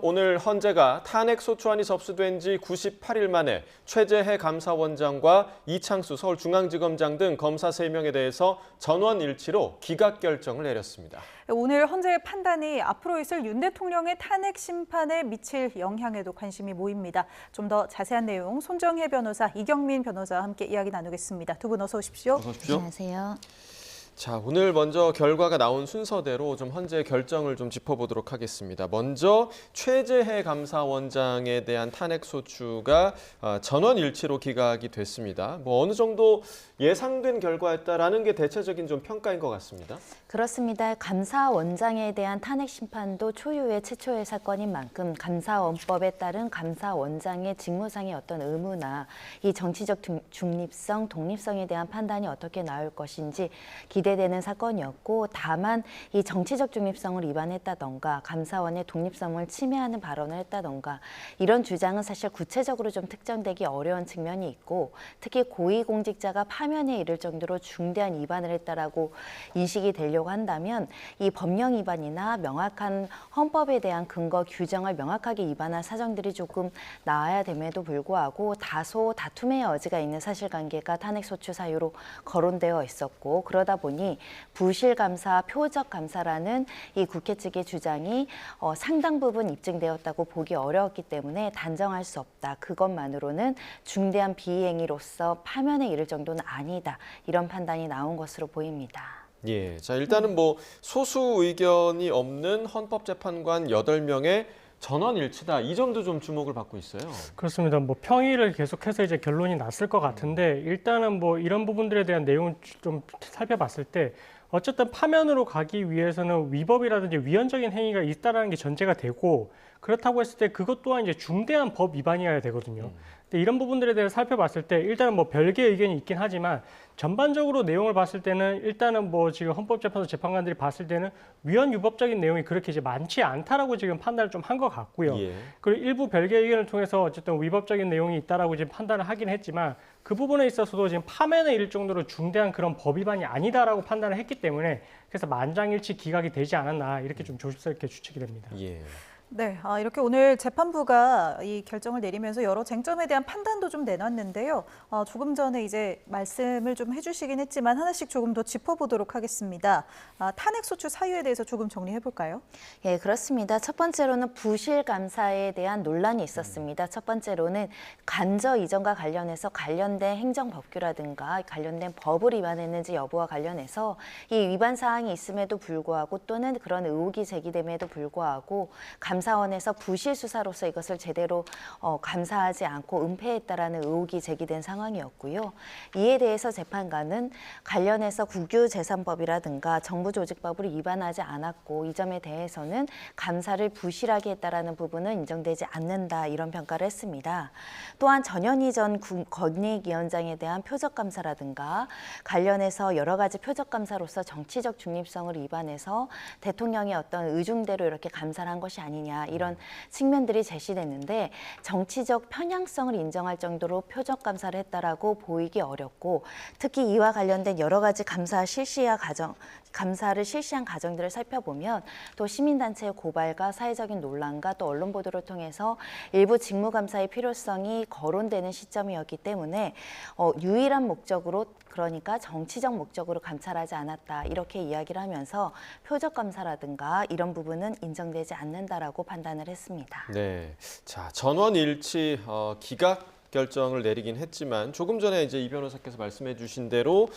오늘 헌재가 탄핵 소추안이 접수된 지 98일 만에 최재해 감사원장과 이창수 서울중앙지검장 등 검사 3명에 대해서 전원일치로 기각 결정을 내렸습니다. 오늘 헌재의 판단이 앞으로 있을 윤 대통령의 탄핵 심판에 미칠 영향에도 관심이 모입니다. 좀 더 자세한 내용 손정혜 변호사, 이경민 변호사와 함께 이야기 나누겠습니다. 두 분 어서 오십시오. 어서 오십시오. 안녕하세요. 자, 오늘 먼저 결과가 나온 순서대로 좀 헌재 결정을 좀 짚어보도록 하겠습니다. 먼저 최재해 감사원장에 대한 탄핵 소추가 전원 일치로 기각이 됐습니다. 어느 정도 예상된 결과였다라는 게 대체적인 좀 평가인 것 같습니다. 그렇습니다. 감사원장에 대한 탄핵 심판도 초유의 최초의 사건인 만큼 감사원법에 따른 감사원장의 직무상의 어떤 의무나 이 정치적 중립성, 독립성에 대한 판단이 어떻게 나올 것인지 기대되는 사건이었고, 다만 이 정치적 중립성을 위반했다던가 감사원의 독립성을 침해하는 발언을 했다던가 이런 주장은 사실 구체적으로 좀 특정되기 어려운 측면이 있고, 특히 고위공직자가 파면에 이를 정도로 중대한 위반을 했다라고 인식이 되려고 한다면 이 법령 위반이나 명확한 헌법에 대한 근거 규정을 명확하게 위반한 사정들이 조금 나와야 됨에도 불구하고 다소 다툼의 여지가 있는 사실관계가 탄핵소추 사유로 거론되어 있었고, 그러다 보니 부실감사, 표적감사라는 이 국회 측의 주장이 상당 부분 입증되었다고 보기 어려웠기 때문에 단정할 수 없다. 그것만으로는 중대한 비행위로서 파면에 이를 정도는 아니다. 이런 판단이 나온 것으로 보입니다. 예, 자 일단은 소수 의견이 없는 헌법재판관 8명의 전원 일치다. 이 점도 좀 주목을 받고 있어요. 그렇습니다. 평의를 계속해서 이제 결론이 났을 것 같은데, 일단은 이런 부분들에 대한 내용을 좀 살펴봤을 때 어쨌든 파면으로 가기 위해서는 위법이라든지 위헌적인 행위가 있다라는 게 전제가 되고, 그렇다고 했을 때 그것 또한 이제 중대한 법 위반이어야 되거든요. 근데 이런 부분들에 대해서 살펴봤을 때 일단은 별개의 의견이 있긴 하지만 전반적으로 내용을 봤을 때는 일단은 지금 헌법재판소 재판관들이 봤을 때는 위헌 유법적인 내용이 그렇게 이제 많지 않다라고 지금 판단을 좀 한 것 같고요. 예. 그리고 일부 별개의 의견을 통해서 어쨌든 위법적인 내용이 있다라고 지금 판단을 하긴 했지만, 그 부분에 있어서도 지금 파면에 이를 정도로 중대한 그런 법 위반이 아니다라고 판단을 했기 때문에 그래서 만장일치 기각이 되지 않았나 이렇게 좀 조심스럽게 추측이 됩니다. 예. 네, 이렇게 오늘 재판부가 이 결정을 내리면서 여러 쟁점에 대한 판단도 좀 내놨는데요. 조금 전에 이제 말씀을 좀 해주시긴 했지만 하나씩 조금 더 짚어보도록 하겠습니다. 탄핵소추 사유에 대해서 조금 정리해볼까요? 예, 그렇습니다. 첫 번째로는 부실감사에 대한 논란이 있었습니다. 첫 번째로는 간저 이전과 관련해서 관련된 행정법규라든가 관련된 법을 위반했는지 여부와 관련해서 이 위반 사항이 있음에도 불구하고 또는 그런 의혹이 제기됨에도 불구하고 감사원에서 부실 수사로서 이것을 제대로 감사하지 않고 은폐했다라는 의혹이 제기된 상황이었고요. 이에 대해서 재판관은 관련해서 국유재산법이라든가 정부조직법을 위반하지 않았고 이 점에 대해서는 감사를 부실하게 했다라는 부분은 인정되지 않는다, 이런 평가를 했습니다. 또한 전현희 전 권익위원장에 대한 표적감사라든가 관련해서 여러 가지 표적감사로서 정치적 중립성을 위반해서 대통령의 어떤 의중대로 이렇게 감사를 한 것이 아니냐, 이런 측면들이 제시됐는데 정치적 편향성을 인정할 정도로 표적감사를 했다라고 보이기 어렵고, 특히 이와 관련된 여러 가지 감사를 실시한 과정들을 살펴보면 또 시민단체의 고발과 사회적인 논란과 또 언론 보도를 통해서 일부 직무감사의 필요성이 거론되는 시점이었기 때문에 유일한 목적으로, 그러니까 정치적 목적으로 감찰하지 않았다, 이렇게 이야기를 하면서 표적감사라든가 이런 부분은 인정되지 않는다라고 판단을 했습니다. 네, 자 전원 일치 기각 결정을 내리긴 했지만 조금 전에 이제 이 변호사께서 말씀해주신 대로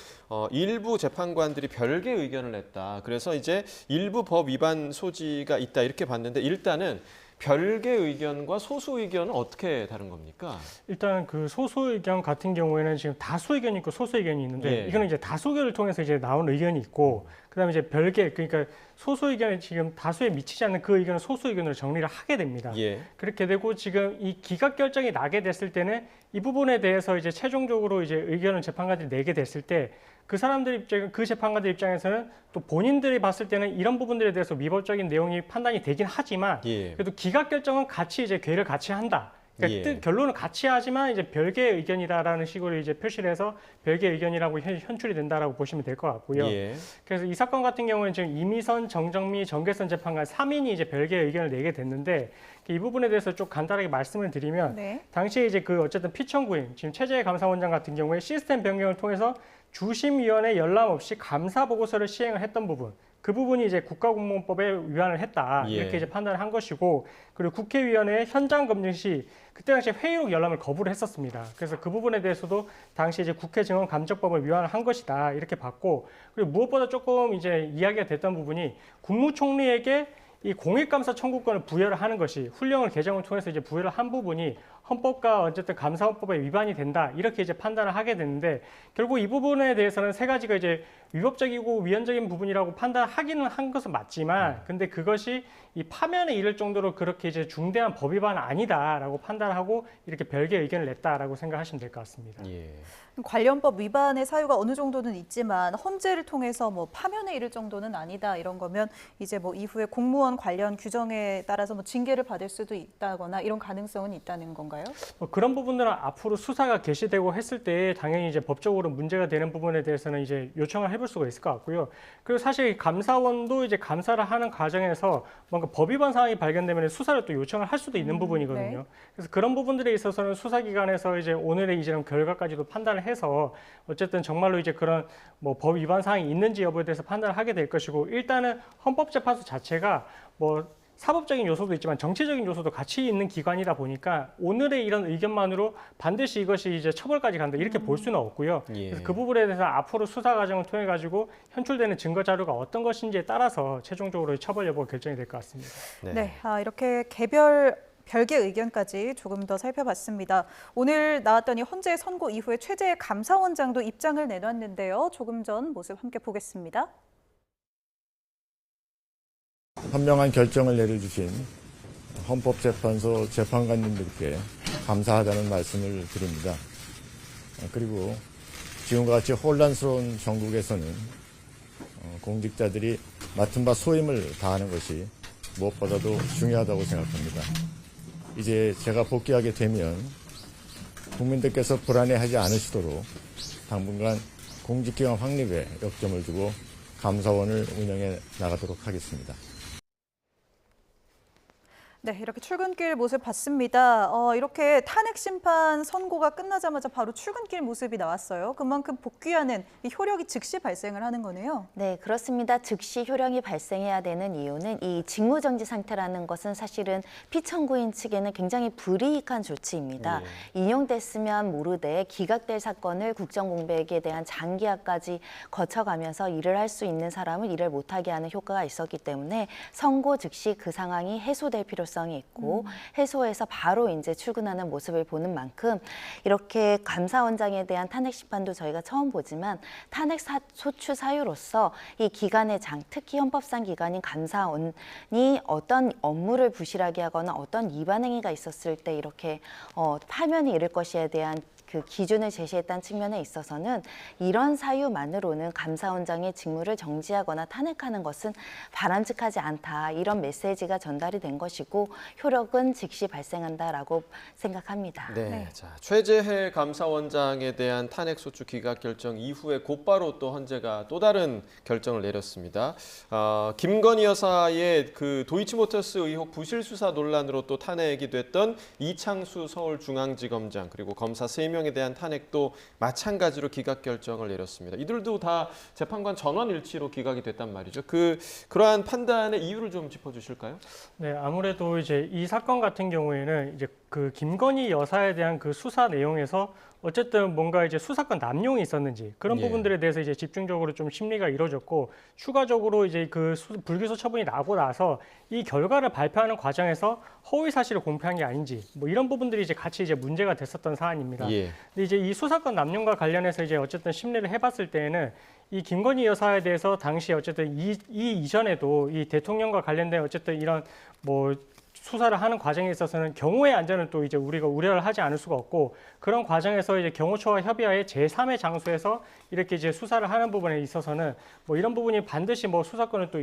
일부 재판관들이 별개 의견을 냈다. 그래서 이제 일부 법 위반 소지가 있다, 이렇게 봤는데 일단은 별개 의견과 소수 의견은 어떻게 다른 겁니까? 일단 그 소수 의견 같은 경우에는 지금 다수 의견이 있고 소수 의견이 있는데, 예. 이거는 이제 다수결을 통해서 이제 나온 의견이 있고, 그다음에 이제 별개, 그러니까 소수 의견이 지금 다수에 미치지 않는 그 의견을 소수 의견으로 정리를 하게 됩니다. 예. 그렇게 되고 지금 이 기각 결정이 나게 됐을 때는 이 부분에 대해서 이제 최종적으로 이제 의견을 재판관들이 내게 됐을 때 그 사람들 입장, 그 재판관들 입장에서는 또 본인들이 봤을 때는 이런 부분들에 대해서 위법적인 내용이 판단이 되긴 하지만 예. 그래도 기각 결정은 같이 이제 궤를 같이 한다. 그러니까 예. 결론은 같이 하지만 이제 별개의 의견이다라는 식으로 이제 표시를 해서 별개의 의견이라고 현출이 된다라고 보시면 될 것 같고요. 예. 그래서 이 사건 같은 경우는 지금 이미선, 정정미, 정계선 재판관 3인이 이제 별개의 의견을 내게 됐는데 이 부분에 대해서 좀 간단하게 말씀을 드리면 네. 당시에 이제 그 어쨌든 피청구인 지금 최재해 감사원장 같은 경우에 시스템 변경을 통해서 주심위원회 열람 없이 감사 보고서를 시행을 했던 부분. 그 부분이 이제 국가공무원법에 위반을 했다 이렇게 예. 이제 판단을 한 것이고 그리고 국회위원회 현장 검증 시 그때 당시 회의록 열람을 거부를 했었습니다. 그래서 그 부분에 대해서도 당시 이제 국회 증언 감정법을 위반을 한 것이다 이렇게 봤고 그리고 무엇보다 조금 이제 이야기가 됐던 부분이 국무총리에게 이 공익감사 청구권을 부여를 하는 것이 훈령을 개정을 통해서 이제 부여를 한 부분이 헌법과 어쨌든 감사원법에 위반이 된다 이렇게 이제 판단을 하게 됐는데 결국 이 부분에 대해서는 세 가지가 이제 위법적이고 위헌적인 부분이라고 판단하기는 한 것은 맞지만 근데 그것이 이 파면에 이를 정도로 그렇게 이제 중대한 법 위반은 아니다라고 판단하고 이렇게 별개의 의견을 냈다라고 생각하시면 될 것 같습니다. 예. 관련법 위반의 사유가 어느 정도는 있지만 헌재를 통해서 뭐 파면에 이를 정도는 아니다 이런 거면 이제 뭐 이후에 공무원 관련 규정에 따라서 뭐 징계를 받을 수도 있다거나 이런 가능성은 있다는 건가요? 뭐 그런 부분들은 앞으로 수사가 개시되고 했을 때 당연히 이제 법적으로 문제가 되는 부분에 대해서는 이제 요청을 해볼 수가 있을 것 같고요. 그리고 사실 감사원도 이제 감사를 하는 과정에서 뭔가 법 위반 사항이 발견되면 수사를 또 요청을 할 수도 있는 부분이거든요. 네. 그래서 그런 부분들에 있어서는 수사기관에서 이제 오늘의 이제 결과까지도 판단을 해서 어쨌든 정말로 이제 그런 뭐 법 위반 사항이 있는지 여부에 대해서 판단을 하게 될 것이고 일단은 헌법재판소 자체가 뭐 사법적인 요소도 있지만 정치적인 요소도 같이 있는 기관이다 보니까 오늘의 이런 의견만으로 반드시 이것이 이제 처벌까지 간다 이렇게 볼 수는 없고요. 예. 그래서 그 부분에 대해서 앞으로 수사 과정을 통해 가지고 현출되는 증거 자료가 어떤 것인지에 따라서 최종적으로 처벌 여부가 결정이 될 것 같습니다. 네, 이렇게 별개 의견까지 조금 더 살펴봤습니다. 오늘 나왔던 이 헌재 선고 이후에 최재해 감사원장도 입장을 내놨는데요. 조금 전 모습 함께 보겠습니다. 현명한 결정을 내려주신 헌법재판소 재판관님들께 감사하다는 말씀을 드립니다. 그리고 지금과 같이 혼란스러운 전국에서는 공직자들이 맡은 바 소임을 다하는 것이 무엇보다도 중요하다고 생각합니다. 이제 제가 복귀하게 되면 국민들께서 불안해하지 않으시도록 당분간 공직기관 확립에 역점을 두고 감사원을 운영해 나가도록 하겠습니다. 네, 이렇게 출근길 모습 봤습니다. 이렇게 탄핵 심판 선고가 끝나자마자 바로 출근길 모습이 나왔어요. 그만큼 복귀하는 이 효력이 즉시 발생을 하는 거네요. 네, 그렇습니다. 즉시 효력이 발생해야 되는 이유는 이 직무정지 상태라는 것은 사실은 피청구인 측에는 굉장히 불이익한 조치입니다. 인용됐으면 모르되 기각될 사건을 국정공백에 대한 장기화까지 거쳐가면서 일을 할 수 있는 사람은 일을 못하게 하는 효과가 있었기 때문에 선고 즉시 그 상황이 해소될 필요성이 있고 해소해서 바로 이제 출근하는 모습을 보는 만큼 이렇게 감사원장에 대한 탄핵 심판도 저희가 처음 보지만 탄핵 소추 사유로서 이 기관의 장, 특히 헌법상 기관인 감사원이 어떤 업무를 부실하게 하거나 어떤 위반 행위가 있었을 때 이렇게 파면이 이를 것에 대한 그 기준을 제시했다는 측면에 있어서는 이런 사유만으로는 감사원장의 직무를 정지하거나 탄핵하는 것은 바람직하지 않다. 이런 메시지가 전달이 된 것이고 효력은 즉시 발생한다라고 생각합니다. 네. 자, 최재해 감사원장에 대한 탄핵 소추 기각 결정 이후에 곧바로 또 헌재가 또 다른 결정을 내렸습니다. 김건희 여사의 그 도이치모터스 의혹 부실 수사 논란으로 또 탄핵이 됐던 이창수 서울중앙지검장 그리고 검사 3명에 대한 탄핵도 마찬가지로 기각 결정을 내렸습니다. 이들도 다 재판관 전원 일치로 기각이 됐단 말이죠. 그러한 판단의 이유를 좀 짚어주실까요? 네, 아무래도 이제 이 사건 같은 경우에는 이제 그 김건희 여사에 대한 그 수사 내용에서 어쨌든 뭔가 이제 수사권 남용이 있었는지 그런 예. 부분들에 대해서 이제 집중적으로 좀 심리가 이루어졌고 추가적으로 이제 그 불기소 처분이 나고 나서 이 결과를 발표하는 과정에서 허위 사실을 공표한 게 아닌지 뭐 이런 부분들이 이제 같이 이제 문제가 됐었던 사안입니다. 예. 근데 이제 이 수사권 남용과 관련해서 이제 어쨌든 심리를 해봤을 때에는 이 김건희 여사에 대해서 당시 어쨌든 이전에도 이 대통령과 관련된 어쨌든 이런 뭐 수사를 하는 과정에 있어서는 경호의 안전은 또 이제 우리가 우려를 하지 않을 수가 없고 그런 과정에서 이제 경호처와 협의하에 제3의 장소에서 이렇게 이제 수사를 하는 부분에 있어서는 뭐 이런 부분이 반드시 뭐 수사권을 또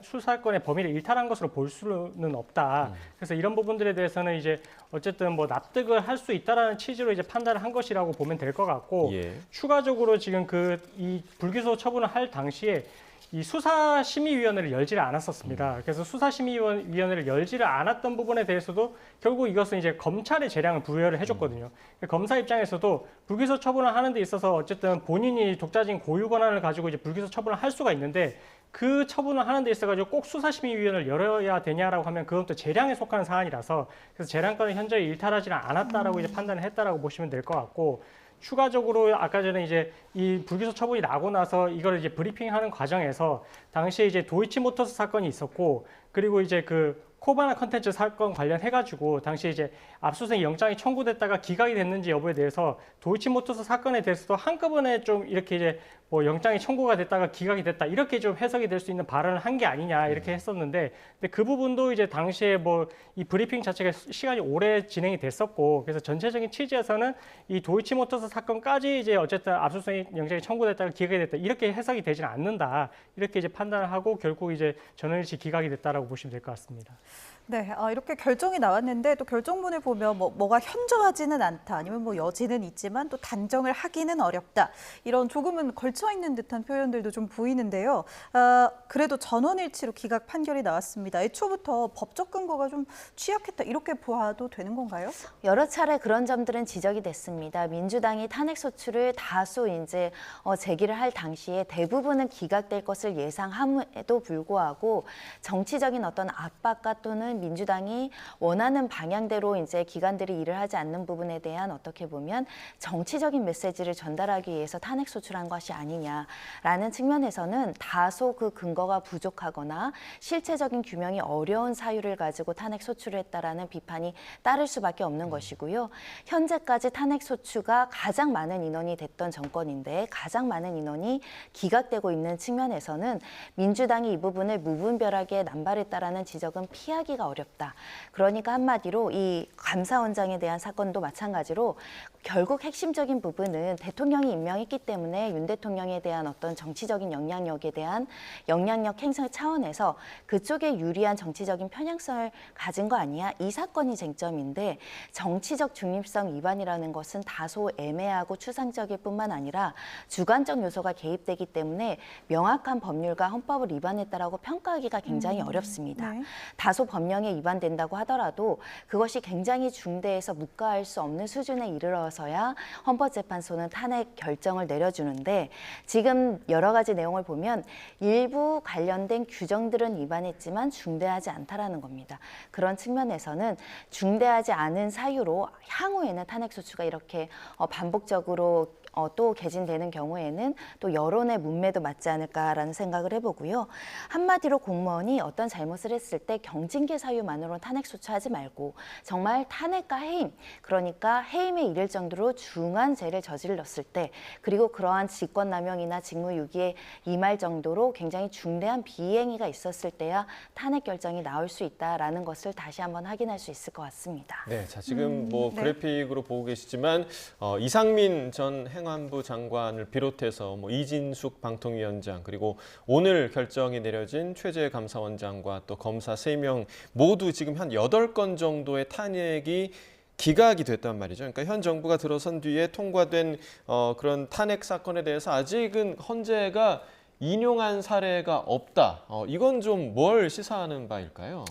수사권의 범위를 일탈한 것으로 볼 수는 없다. 그래서 이런 부분들에 대해서는 이제 어쨌든 뭐 납득을 할 수 있다라는 취지로 이제 판단을 한 것이라고 보면 될 것 같고 예. 추가적으로 지금 이 불기소 처분을 할 당시에 이 수사심의위원회를 열지를 않았었습니다. 그래서 수사심의위원회를 열지를 않았던 부분에 대해서도 결국 이것은 이제 검찰의 재량을 부여를 해줬거든요. 검사 입장에서도 불기소 처분을 하는 데 있어서 어쨌든 본인이 독자적인 고유 권한을 가지고 이제 불기소 처분을 할 수가 있는데 그 처분을 하는 데 있어가지고 꼭 수사심의위원회를 열어야 되냐라고 하면 그건 또 재량에 속하는 사안이라서 그래서 재량권을 현저히 일탈하지는 않았다라고 이제 판단을 했다라고 보시면 될 것 같고 추가적으로 아까 전에 이제 이 불기소 처분이 나고 나서 이걸 이제 브리핑하는 과정에서 당시에 이제 도이치모터스 사건이 있었고 그리고 이제 그 코바나 컨텐츠 사건 관련해가지고 당시에 이제 압수수색 영장이 청구됐다가 기각이 됐는지 여부에 대해서 도이치모터스 사건에 대해서도 한꺼번에 좀 이렇게 이제 뭐 영장이 청구가 됐다가 기각이 됐다 이렇게 좀 해석이 될 수 있는 발언을 한 게 아니냐 이렇게 했었는데 근데 그 부분도 이제 당시에 뭐 이 브리핑 자체가 시간이 오래 진행이 됐었고 그래서 전체적인 취지에서는 이 도이치모터스 사건까지 이제 어쨌든 압수수색 영장이 청구됐다가 기각이 됐다 이렇게 해석이 되지는 않는다 이렇게 이제 판단을 하고 결국 이제 전원일치 기각이 됐다라고 보시면 될 것 같습니다. 네, 이렇게 결정이 나왔는데 또 결정문을 보면 뭐가 현저하지는 않다, 아니면 뭐 여지는 있지만 또 단정을 하기는 어렵다 이런 조금은 걸쳐 있는 듯한 표현들도 좀 보이는데요. 그래도 전원일치로 기각 판결이 나왔습니다. 애초부터 법적 근거가 좀 취약했다 이렇게 봐도 되는 건가요? 여러 차례 그런 점들은 지적이 됐습니다. 민주당이 탄핵 소추를 다수 이제 제기를 할 당시에 대부분은 기각될 것을 예상함에도 불구하고 정치적인 어떤 압박과 또는 민주당이 원하는 방향대로 이제 기관들이 일을 하지 않는 부분에 대한 어떻게 보면 정치적인 메시지를 전달하기 위해서 탄핵 소추한 것이 아니냐라는 측면에서는 다소 그 근거가 부족하거나 실체적인 규명이 어려운 사유를 가지고 탄핵 소추를 했다라는 비판이 따를 수밖에 없는 것이고요. 현재까지 탄핵 소추가 가장 많은 인원이 됐던 정권인데 가장 많은 인원이 기각되고 있는 측면에서는 민주당이 이 부분을 무분별하게 남발했다라는 지적은 피하기가 어렵다. 그러니까 한마디로 이 감사원장에 대한 사건도 마찬가지로 결국 핵심적인 부분은 대통령이 임명했기 때문에 윤 대통령에 대한 어떤 정치적인 영향력에 대한 영향력 행사 차원에서 그쪽에 유리한 정치적인 편향성을 가진 거 아니야? 이 사건이 쟁점인데 정치적 중립성 위반이라는 것은 다소 애매하고 추상적일 뿐만 아니라 주관적 요소가 개입되기 때문에 명확한 법률과 헌법을 위반했다라고 평가하기가 굉장히 어렵습니다. 네. 다소 법령에 위반된다고 하더라도 그것이 굉장히 중대해서 묵과할 수 없는 수준에 이르러서야 헌법재판소는 탄핵 결정을 내려주는데 지금 여러 가지 내용을 보면 일부 관련된 규정들은 위반했지만 중대하지 않다라는 겁니다. 그런 측면에서는 중대하지 않은 사유로 향후에는 탄핵소추가 이렇게 반복적으로 또 개진되는 경우에는 또 여론의 문매도 맞지 않을까라는 생각을 해보고요. 한마디로 공무원이 어떤 잘못을 했을 때 경징계 사유만으로 탄핵 소추하지 말고 정말 탄핵과 해임, 그러니까 해임에 이를 정도로 중한 죄를 저질렀을 때 그리고 그러한 직권남용이나 직무유기에 임할 정도로 굉장히 중대한 비행위가 있었을 때야 탄핵 결정이 나올 수 있다라는 것을 다시 한번 확인할 수 있을 것 같습니다. 네, 자 지금 뭐 네. 그래픽으로 보고 계시지만 이상민 전 행안부 장관을 비롯해서 뭐 이진숙 방통위원장 그리고 오늘 결정이 내려진 최재 감사원장과 또 검사 3명 모두 지금 한 8건 정도의 탄핵이 기각이 됐단 말이죠. 그러니까 현 정부가 들어선 뒤에 통과된 그런 탄핵 사건에 대해서 아직은 헌재가 인용한 사례가 없다. 이건 좀 뭘 시사하는 바일까요?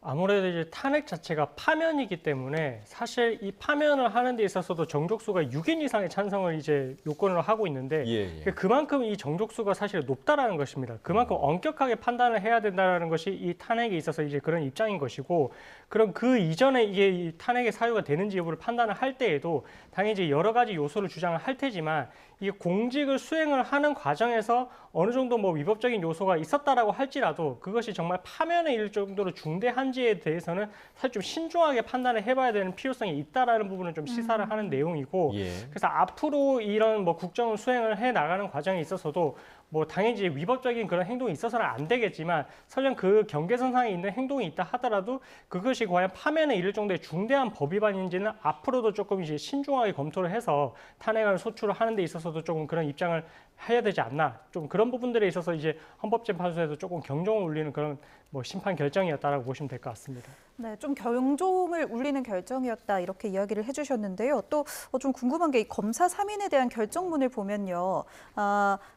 아무래도 이제 탄핵 자체가 파면이기 때문에 사실 이 파면을 하는 데 있어서도 정족수가 6인 이상의 찬성을 이제 요건으로 하고 있는데 예. 그만큼 이 정족수가 사실 높다라는 것입니다. 그만큼 엄격하게 판단을 해야 된다는 것이 이 탄핵에 있어서 이제 그런 입장인 것이고 그럼 그 이전에 이게 이 탄핵의 사유가 되는지 여부를 판단을 할 때에도 당연히 이제 여러 가지 요소를 주장을 할 테지만 이게 공직을 수행을 하는 과정에서 어느 정도 뭐 위법적인 요소가 있었다라고 할지라도 그것이 정말 파면에 이를 정도로 중대한지에 대해서는 사실 좀 신중하게 판단을 해봐야 되는 필요성이 있다라는 부분을 좀 시사를 하는 내용이고 예. 그래서 앞으로 이런 뭐 국정을 수행을 해 나가는 과정에 있어서도 뭐 당연히 이제 위법적인 그런 행동이 있어서는 안 되겠지만 설령 그 경계선상에 있는 행동이 있다 하더라도 그것이 과연 파면에 이를 정도의 중대한 법 위반인지는 앞으로도 조금 이제 신중하게 검토를 해서 탄핵안 소추를 하는 데 있어서도 조금 그런 입장을 해야 되지 않나. 좀 그런 부분들에 있어서 이제 헌법재판소에서 조금 경종을 울리는 그런 뭐 심판 결정이었다라고 보시면 될 것 같습니다. 네, 좀 경종을 울리는 결정이었다 이렇게 이야기를 해주셨는데요. 또 좀 궁금한 게 이 검사 3인에 대한 결정문을 보면요.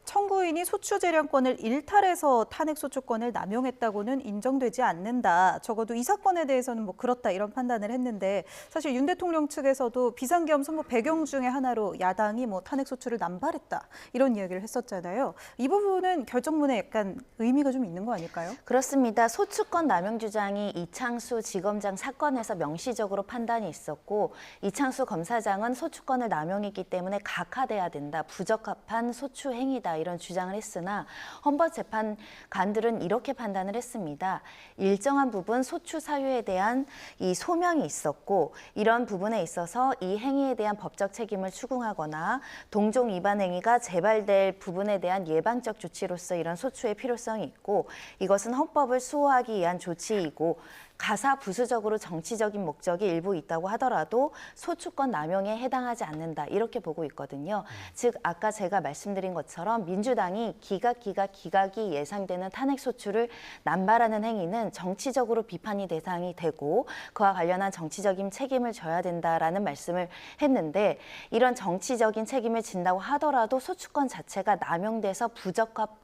청구인이 소추 재량권을 일탈해서 탄핵 소추권을 남용했다고는 인정되지 않는다. 적어도 이 사건에 대해서는 뭐 그렇다 이런 판단을 했는데 사실 윤 대통령 측에서도 비상계엄 선포 배경 중에 하나로 야당이 뭐 탄핵 소추를 남발했다 이런 이야기를 했었잖아요. 이 부분은 결정문에 약간 의미가 좀 있는 거 아닐까요? 그렇습니다. 소추권 남용 주장이 이창수 지검장 사건에서 명시적으로 판단이 있었고 이창수 검사장은 소추권을 남용했기 때문에 각하돼야 된다. 부적합한 소추 행위다. 이런 주장을 했으나 헌법재판관들은 이렇게 판단을 했습니다. 일정한 부분 소추 사유에 대한 이 소명이 있었고 이런 부분에 있어서 이 행위에 대한 법적 책임을 추궁하거나 동종 위반 행위가 재발될 부분에 대한 예방적 조치로서 이런 소추의 필요성이 있고 이것은 헌법을 수호하기 위한 조치이고 가사 부수적으로 정치적인 목적이 일부 있다고 하더라도 소추권 남용에 해당하지 않는다. 이렇게 보고 있거든요. 즉 아까 제가 말씀드린 것처럼 민주당이 기각이 예상되는 탄핵 소추를 남발하는 행위는 정치적으로 비판이 대상이 되고 그와 관련한 정치적인 책임을 져야 된다라는 말씀을 했는데 이런 정치적인 책임을 진다고 하더라도 소추권 자체가 남용돼서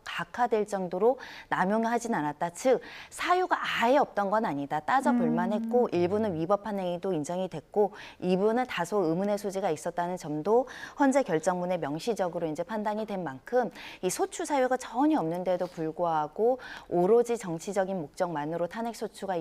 각하될 정도로 남용하진 않았다. 즉 사유가 아예 없던 건 아니다. 따져볼 만했고 일부는 위법한 행위도 인정이 됐고 일부는 다소 의문의 소지가 있었다는 점도 헌재 결정문에 명시적으로 이제 판단이 된 만큼 이 소추 사유가 전혀 없는데도 불구하고 오로지 정치적인 목적만으로 탄핵 소추가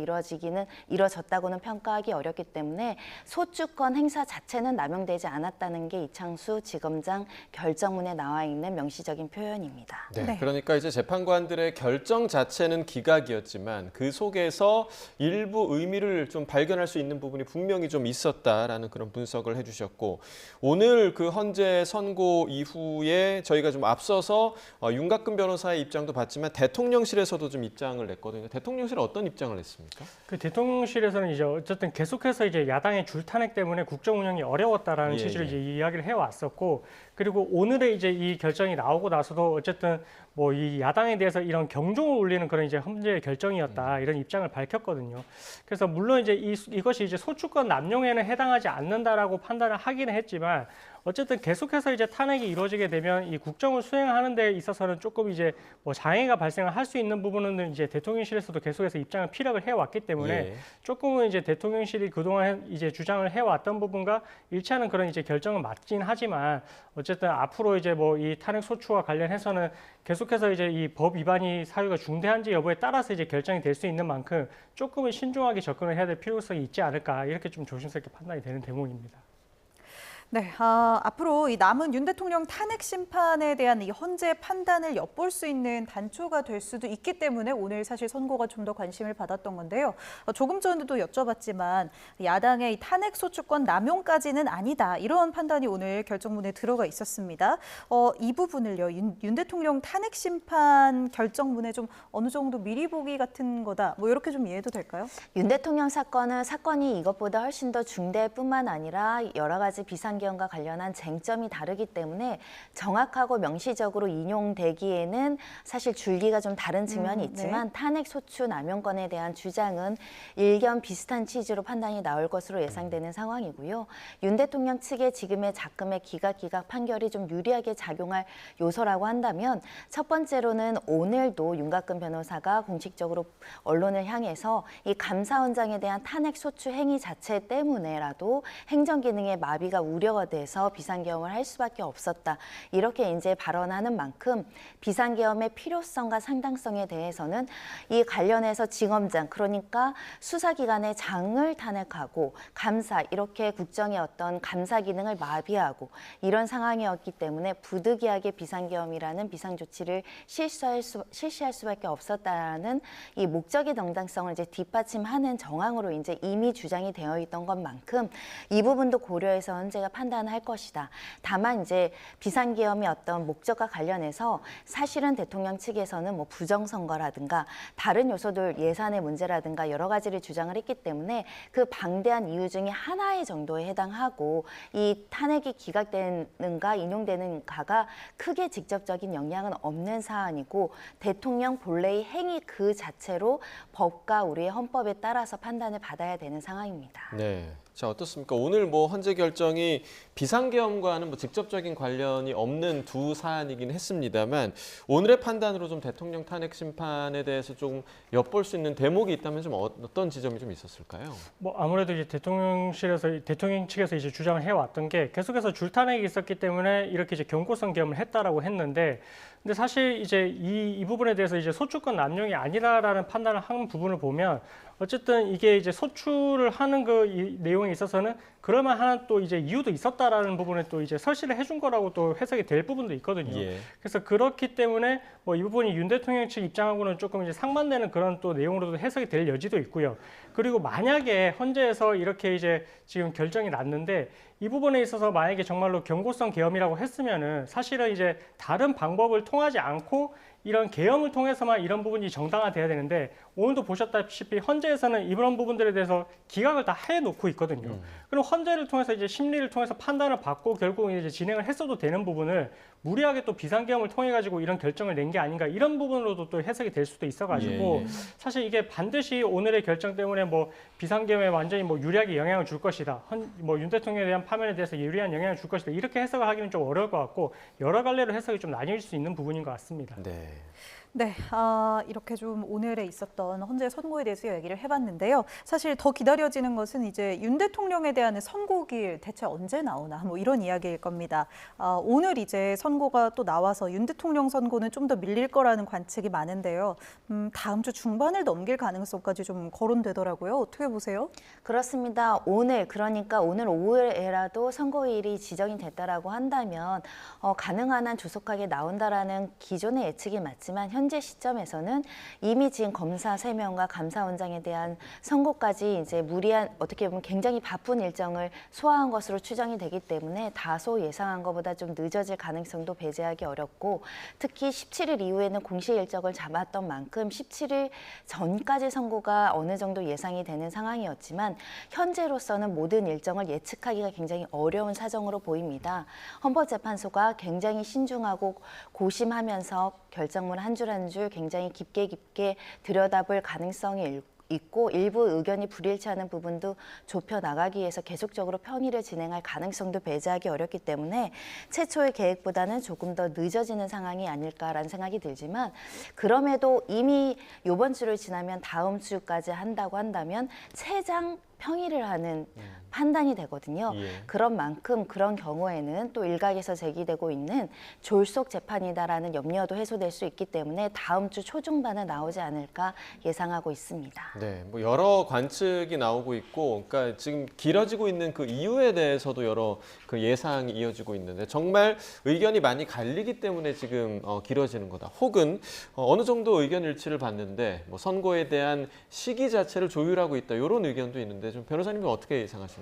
이루어졌다고는 평가하기 어렵기 때문에 소추권 행사 자체는 남용되지 않았다는 게 이창수 지검장 결정문에 나와 있는 명시적인 표현입니다. 네, 네. 그러니까 이제 재판관들의 결정 자체는 기각이었지만 그 속에서 일부 의미를 좀 발견할 수 있는 부분이 분명히 좀 있었다라는 그런 분석을 해주셨고 오늘 그 헌재 선고 이후에 저희가 좀 앞서서 윤곽근 변호사의 입장도 봤지만 대통령실에서도 좀 입장을 냈거든요. 대통령실은 어떤 입장을 냈습니까? 그 대통령실에서는 이제 어쨌든 계속해서 이제 야당의 줄탄핵 때문에 국정 운영이 어려웠다라는 예, 취지로 예. 이제 이야기를 해왔었고 그리고 오늘의 이제 이 결정이 나오고 나서도 어쨌든 뭐 이 야당에 대해서 이런 경종을 울리는 그런 이제 헌재의 결정이었다 이런 입장을 밝혔거든요. 그래서 물론 이제 이것이 이제 소추권 남용에는 해당하지 않는다라고 판단을 하기는 했지만 어쨌든 계속해서 이제 탄핵이 이루어지게 되면 이 국정을 수행하는 데 있어서는 조금 이제 뭐 장애가 발생을 할 수 있는 부분은 이제 대통령실에서도 계속해서 입장을 피력을 해왔기 때문에 예. 조금은 이제 대통령실이 그동안 이제 주장을 해왔던 부분과 일치하는 그런 이제 결정은 맞긴 하지만 어쨌든 앞으로 이제 뭐 이 탄핵 소추와 관련해서는 계속해서 이제 이 법 위반이 사유가 중대한지 여부에 따라서 이제 결정이 될 수 있는 만큼 조금은 신중하게 접근을 해야 될 필요성이 있지 않을까 이렇게 좀 조심스럽게 판단이 되는 대목입니다. 네, 앞으로 이 남은 윤 대통령 탄핵 심판에 대한 이 헌재 판단을 엿볼 수 있는 단초가 될 수도 있기 때문에 오늘 사실 선고가 좀 더 관심을 받았던 건데요. 조금 전에도 여쭤봤지만 야당의 이 탄핵 소추권 남용까지는 아니다. 이런 판단이 오늘 결정문에 들어가 있었습니다. 이 부분을요, 윤 대통령 탄핵 심판 결정문에 좀 어느 정도 미리 보기 같은 거다. 뭐 이렇게 좀 이해도 될까요? 윤 대통령 사건이 이것보다 훨씬 더 중대할 뿐만 아니라 여러 가지 비상계엄과 관련한 쟁점이 다르기 때문에 정확하고 명시적으로 인용되기에는 사실 줄기가 좀 다른 측면이 있지만 탄핵 소추 남용권에 대한 주장은 일견 비슷한 취지로 판단이 나올 것으로 예상되는 상황이고요. 윤 대통령 측의 지금의 작금의 기각 판결이 좀 유리하게 작용할 요소라고 한다면 첫 번째로는 오늘도 윤곽근 변호사가 공식적으로 언론을 향해서 이 감사원장에 대한 탄핵 소추 행위 자체 때문에라도 행정기능의 마비가 우려가 돼서 비상계엄을 할 수밖에 없었다. 이렇게 이제 발언하는 만큼 비상계엄의 필요성과 상당성에 대해서는 이 관련해서 지검장 그러니까 수사기관의 장을 탄핵하고 감사 이렇게 국정의 어떤 감사 기능을 마비하고 이런 상황이었기 때문에 부득이하게 비상계엄이라는 비상조치를 실시할 수밖에 없었다는 이 목적의 정당성을 이제 뒷받침하는 정황으로 이제 이미 주장이 되어 있던 것만큼 이 부분도 고려해서 헌재가 판단할 것이다. 다만 이제 비상계엄의 어떤 목적과 관련해서 사실은 대통령 측에서는 뭐 부정선거라든가 다른 요소들 예산의 문제라든가 여러 가지를 주장을 했기 때문에 그 방대한 이유 중에 하나의 정도에 해당하고 이 탄핵이 기각되는가 인용되는가가 크게 직접적인 영향은 없는 사안이고 대통령 본래의 행위 그 자체로 법과 우리의 헌법에 따라서 판단을 받아야 되는 상황입니다. 네. 자, 어떻습니까? 오늘 뭐 헌재 결정이 비상계엄과는 뭐 직접적인 관련이 없는 두 사안이긴 했습니다만 오늘의 판단으로 좀 대통령 탄핵 심판에 대해서 좀 엿볼 수 있는 대목이 있다면 좀 어떤 지점이 좀 있었을까요? 뭐 아무래도 이제 대통령 측에서 이제 주장을 해왔던 게 계속해서 줄탄핵이 있었기 때문에 이렇게 이제 경고성 계엄을 했다라고 했는데, 근데 사실 이제 이 부분에 대해서 이제 소추권 남용이 아니다라는 판단을 한 부분을 보면 어쨌든 이게 이제 소추를 하는 이 내용에 있어서는 그럴만한 또 이제 이유도 있었다라는 부분에 또 이제 설치를 해준 거라고 또 해석이 될 부분도 있거든요. 예. 그래서 그렇기 때문에 뭐 이 부분이 윤 대통령 측 입장하고는 조금 이제 상반되는 그런 또 내용으로도 해석이 될 여지도 있고요. 그리고 만약에 헌재에서 이렇게 이제 지금 결정이 났는데 이 부분에 있어서 만약에 정말로 경고성 계엄이라고 했으면은 사실은 이제 다른 방법을 통하지 않고 이런 계엄을 통해서만 이런 부분이 정당화돼야 되는데 오늘도 보셨다시피 헌재에서는 이런 부분들에 대해서 기각을 다 해놓고 있거든요. 그럼 헌재를 통해서 이제 심리를 통해서 판단을 받고 결국 이제 진행을 했어도 되는 부분을 무리하게 또 비상계엄을 통해 가지고 이런 결정을 낸 게 아닌가 이런 부분으로도 또 해석이 될 수도 있어가지고 예. 사실 이게 반드시 오늘의 결정 때문에 뭐 비상계엄에 완전히 뭐 유리하게 영향을 줄 것이다. 뭐 윤 대통령에 대한 파면에 대해서 유리한 영향을 줄 것이다. 이렇게 해석을 하기는 좀 어려울 것 같고 여러 갈래로 해석이 좀 나뉠 수 있는 부분인 것 같습니다. 네. 네, 이렇게 좀 오늘에 있었던 헌재 선고에 대해서 얘기를 해봤는데요. 사실 더 기다려지는 것은 이제 윤 대통령에 대한 선고일 대체 언제 나오나 뭐 이런 이야기일 겁니다. 오늘 이제 선고가 또 나와서 윤 대통령 선고는 좀 더 밀릴 거라는 관측이 많은데요. 다음 주 중반을 넘길 가능성까지 좀 거론되더라고요. 어떻게 보세요? 그렇습니다. 그러니까 오늘 오후에라도 선고일이 지정이 됐다라고 한다면 가능한 한 조속하게 나온다라는 기존의 예측이 맞지만 현재 시점에서는 이미 지금 검사 3명과 감사원장에 대한 선고까지 이제 무리한 어떻게 보면 굉장히 바쁜 일정을 소화한 것으로 추정이 되기 때문에 다소 예상한 것보다 좀 늦어질 가능성도 배제하기 어렵고 특히 17일 이후에는 공식 일정을 잡았던 만큼 17일 전까지 선고가 어느 정도 예상이 되는 상황이었지만 현재로서는 모든 일정을 예측하기가 굉장히 어려운 사정으로 보입니다. 헌법재판소가 굉장히 신중하고 고심하면서 결정문 한 줄 한 줄 굉장히 깊게 들여다볼 가능성이 있고 일부 의견이 불일치하는 부분도 좁혀 나가기 위해서 계속적으로 평의를 진행할 가능성도 배제하기 어렵기 때문에 최초의 계획보다는 조금 더 늦어지는 상황이 아닐까라는 생각이 들지만 그럼에도 이미 이번 주를 지나면 다음 주까지 한다고 한다면 최장 평의를 하는 판단이 되거든요. 예. 그런 만큼 그런 경우에는 또 일각에서 제기되고 있는 졸속 재판이다라는 염려도 해소될 수 있기 때문에 다음 주 초중반에 나오지 않을까 예상하고 있습니다. 네, 뭐 여러 관측이 나오고 있고, 그러니까 지금 길어지고 있는 그 이유에 대해서도 여러 그 예상이 이어지고 있는데 정말 의견이 많이 갈리기 때문에 지금 길어지는 거다. 혹은 어느 정도 의견 일치를 봤는데 뭐 선고에 대한 시기 자체를 조율하고 있다. 이런 의견도 있는데 좀 변호사님은 어떻게 예상하십니까?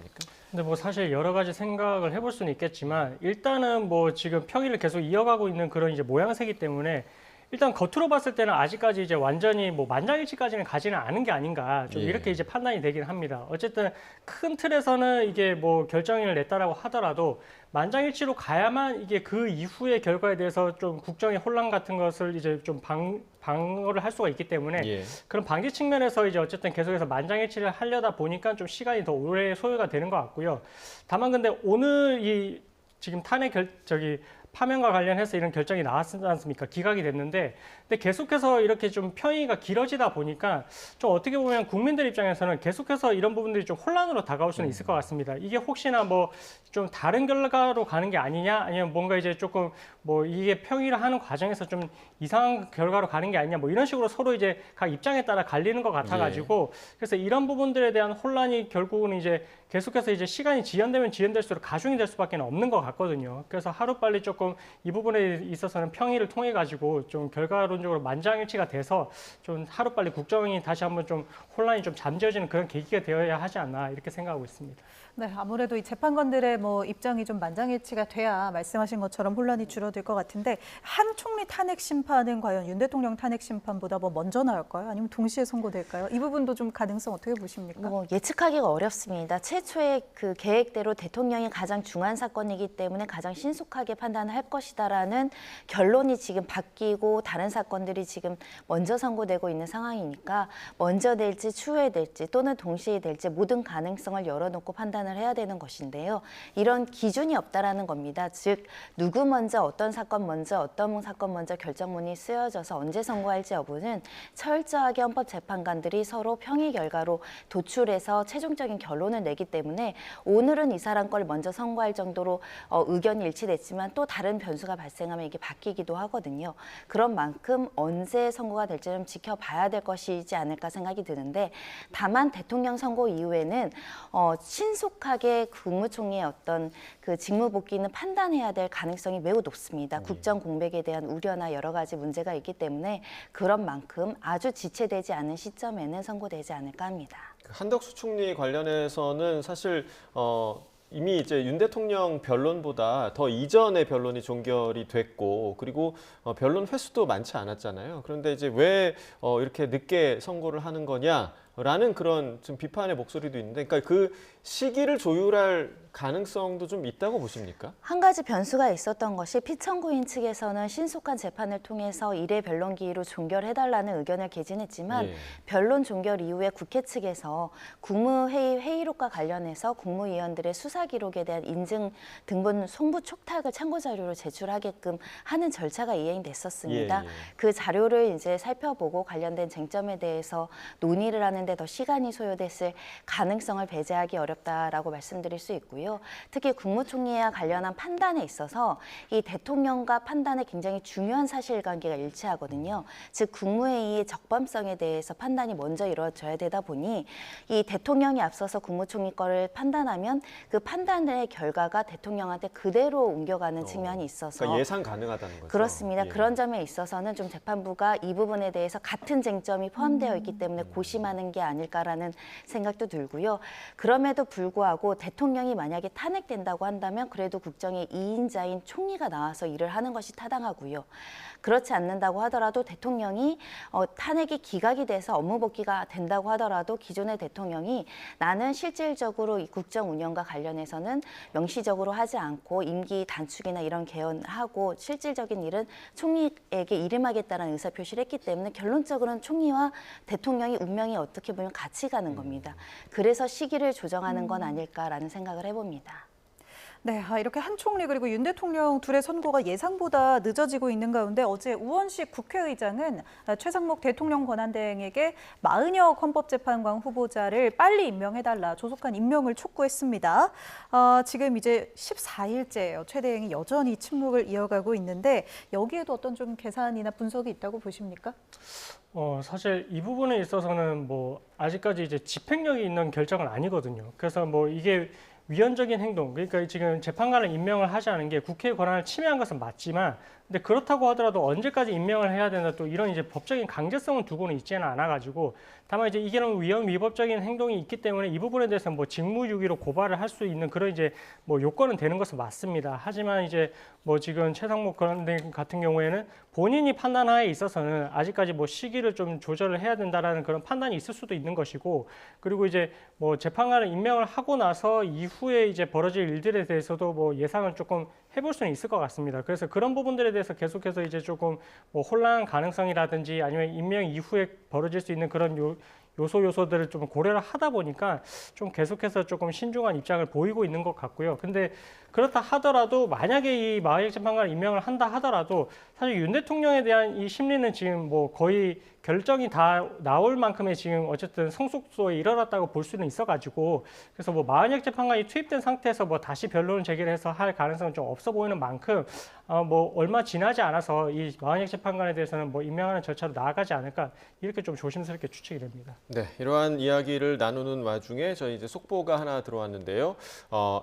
근데 뭐 사실 여러 가지 생각을 해볼 수는 있겠지만 일단은 뭐 지금 평의를 계속 이어가고 있는 그런 이제 모양새이기 때문에 일단 겉으로 봤을 때는 아직까지 이제 완전히 뭐 만장일치까지는 가지는 않은 게 아닌가 좀 예. 이렇게 이제 판단이 되긴 합니다. 어쨌든 큰 틀에서는 이게 뭐 결정을 냈다라고 하더라도 만장일치로 가야만 이게 그 이후의 결과에 대해서 좀 국정의 혼란 같은 것을 이제 좀 방어를 할 수가 있기 때문에 예. 그런 방지 측면에서 이제 어쨌든 계속해서 만장일치를 하려다 보니까 좀 시간이 더 오래 소요가 되는 것 같고요. 다만 근데 오늘 이 지금 탄핵 파면과 관련해서 이런 결정이 나왔지 않습니까? 기각이 됐는데, 근데 계속해서 이렇게 좀 평의가 길어지다 보니까 좀 어떻게 보면 국민들 입장에서는 계속해서 이런 부분들이 좀 혼란으로 다가올 수는 있을 것 같습니다. 이게 혹시나 뭐 좀 다른 결과로 가는 게 아니냐, 아니면 뭔가 이제 조금 뭐 이게 평의를 하는 과정에서 좀 이상한 결과로 가는 게 아니냐, 뭐 이런 식으로 서로 이제 각 입장에 따라 갈리는 것 같아가지고 그래서 이런 부분들에 대한 혼란이 결국은 이제 계속해서 이제 시간이 지연되면 지연될수록 가중이 될 수밖에 없는 것 같거든요. 그래서 하루빨리 조금 조금 이 부분에 있어서는 평의를 통해 가지고 좀 결과론적으로 만장일치가 돼서 좀 하루빨리 국정이 다시 한번 좀 혼란이 좀 잠재워지는 그런 계기가 되어야 하지 않나 이렇게 생각하고 있습니다. 네, 아무래도 이 재판관들의 입장이 좀 만장일치가 돼야 말씀하신 것처럼 혼란이 줄어들 것 같은데 한 총리 탄핵 심판은 과연 윤 대통령 탄핵 심판보다 먼저 나올까요? 아니면 동시에 선고될까요? 이 부분도 좀 가능성 어떻게 보십니까? 예측하기가 어렵습니다. 최초의 그 계획대로 대통령이 가장 중요한 사건이기 때문에 가장 신속하게 판단을 할 것이다라는 결론이 지금 바뀌고 다른 사건들이 지금 먼저 선고되고 있는 상황이니까 먼저 될지 추후에 될지 또는 동시에 될지 모든 가능성을 열어놓고 판단을 해야 되는 것인데요. 이런 기준이 없다라는 겁니다. 즉 누구 먼저 어떤 사건 먼저 어떤 사건 먼저 결정문이 쓰여져서 언제 선고할지 여부는 철저하게 헌법재판관들이 서로 평의 결과로 도출해서 최종적인 결론을 내기 때문에 오늘은 이 사람 걸 먼저 선고할 정도로 의견이 일치됐지만 또 다른 변수가 발생하면 이게 바뀌기도 하거든요. 그런 만큼 언제 선고가 될지 좀 지켜봐야 될 것이지 않을까 생각이 드는데 다만 대통령 선고 이후에는 신속하게 국무총리의 어떤 그 직무 복귀는 판단해야 될 가능성이 매우 높습니다. 국정 공백에 대한 우려나 여러 가지 문제가 있기 때문에 그런 만큼 아주 지체되지 않은 시점에는 선고되지 않을까 합니다. 한덕수 총리 관련해서는 사실 이미 이제 윤 대통령 변론보다 더 이전의 변론이 종결이 됐고 그리고 변론 횟수도 많지 않았잖아요. 그런데 이제 왜 이렇게 늦게 선고를 하는 거냐라는 그런 좀 비판의 목소리도 있는데, 그러니까 그 시기를 조율할 가능성도 좀 있다고 보십니까? 한 가지 변수가 있었던 것이 피청구인 측에서는 신속한 재판을 통해서 이례 변론 기일로 종결해달라는 의견을 개진했지만 변론 종결 이후에 국회 측에서 국무회의 회의록과 관련해서 국무위원들의 수사 기록에 대한 인증 등본 송부 촉탁을 참고 자료로 제출하게끔 하는 절차가 이행됐었습니다. 그 자료를 이제 살펴보고 관련된 쟁점에 대해서 논의를 하는데 더 시간이 소요됐을 가능성을 배제하기 어렵다라고 말씀드릴 수 있고요. 특히 국무총리와 관련한 판단에 있어서 이 대통령과 판단에 굉장히 중요한 사실관계가 일치하거든요. 즉 국무회의의 적법성에 대해서 판단이 먼저 이루어져야 되다 보니 이 대통령이 앞서서 국무총리 거를 판단하면 그 판단의 결과가 대통령한테 그대로 옮겨가는 측면이 있어서 그러니까 예상 가능하다는 거죠. 그렇습니다. 그런 점에 있어서는 좀 재판부가 이 부분에 대해서 같은 쟁점이 포함되어 있기 때문에 고심하는 게 아닐까라는 생각도 들고요. 그럼에도 불구하고 대통령이 만약에 탄핵된다고 한다면 그래도 국정의 2인자인 총리가 나와서 일을 하는 것이 타당하고요. 그렇지 않는다고 하더라도 대통령이 탄핵이 기각이 돼서 업무 복귀가 된다고 하더라도 기존의 대통령이 나는 실질적으로 이 국정 운영과 관련해서는 명시적으로 하지 않고 임기 단축이나 이런 개헌하고 실질적인 일은 총리에게 이름하겠다는 의사표시를 했기 때문에 결론적으로는 총리와 대통령이 운명이 어떻게 보면 같이 가는 겁니다. 그래서 시기를 조정하는 건 아닐까라는 생각을 해봅니다. 네, 이렇게 한 총리 그리고 윤 대통령 둘의 선고가 예상보다 늦어지고 있는 가운데 어제 우원식 국회의장은 최상목 대통령 권한대행에게 마은혁 헌법재판관 후보자를 빨리 임명해달라 조속한 임명을 촉구했습니다. 지금 이제 14일째예요. 최 대행이 여전히 침묵을 이어가고 있는데 여기에도 어떤 좀 계산이나 분석이 있다고 보십니까? 사실 이 부분에 있어서는 아직까지 이제 집행력이 있는 결정은 아니거든요. 그래서 이게 위헌적인 행동, 그러니까 지금 재판관을 임명을 하지 않은 게 국회의 권한을 침해한 것은 맞지만, 근데 그렇다고 하더라도 언제까지 임명을 해야 된다 또 이런 이제 법적인 강제성은 두고는 있지는 않아가지고 다만 이제 이게는 위헌 위법적인 행동이 있기 때문에 이 부분에 대해서 직무유기로 고발을 할 수 있는 그런 이제 요건은 되는 것은 맞습니다. 하지만 이제 지금 최상목 권한대행 같은 경우에는 본인이 판단하에 있어서는 아직까지 시기를 좀 조절을 해야 된다라는 그런 판단이 있을 수도 있는 것이고, 그리고 이제 재판관을 임명을 하고 나서 이후에 이제 벌어질 일들에 대해서도 예상을 조금 해볼 수는 있을 것 같습니다. 그래서 그런 부분들에 대해서 계속해서 이제 조금 혼란 가능성이라든지 아니면 임명 이후에 벌어질 수 있는 그런 요소들을 좀 고려를 하다 보니까 좀 계속해서 조금 신중한 입장을 보이고 있는 것 같고요. 근데 그렇다 하더라도 만약에 이 마은혁 재판관을 임명을 한다 하더라도 사실 윤 대통령에 대한 이 심리는 지금 거의 결정이 다 나올 만큼의 지금 어쨌든 성숙도에 이르렀다고 볼 수는 있어가지고, 그래서 마은혁 재판관이 투입된 상태에서 다시 변론을 제기를 해서 할 가능성은 좀 없어 보이는 만큼 뭐 얼마 지나지 않아서 이 마은혁 재판관에 대해서는 뭐 임명하는 절차로 나아가지 않을까 이렇게 좀 조심스럽게 추측이 됩니다. 네, 이러한 이야기를 나누는 와중에 저희 이제 속보가 하나 들어왔는데요.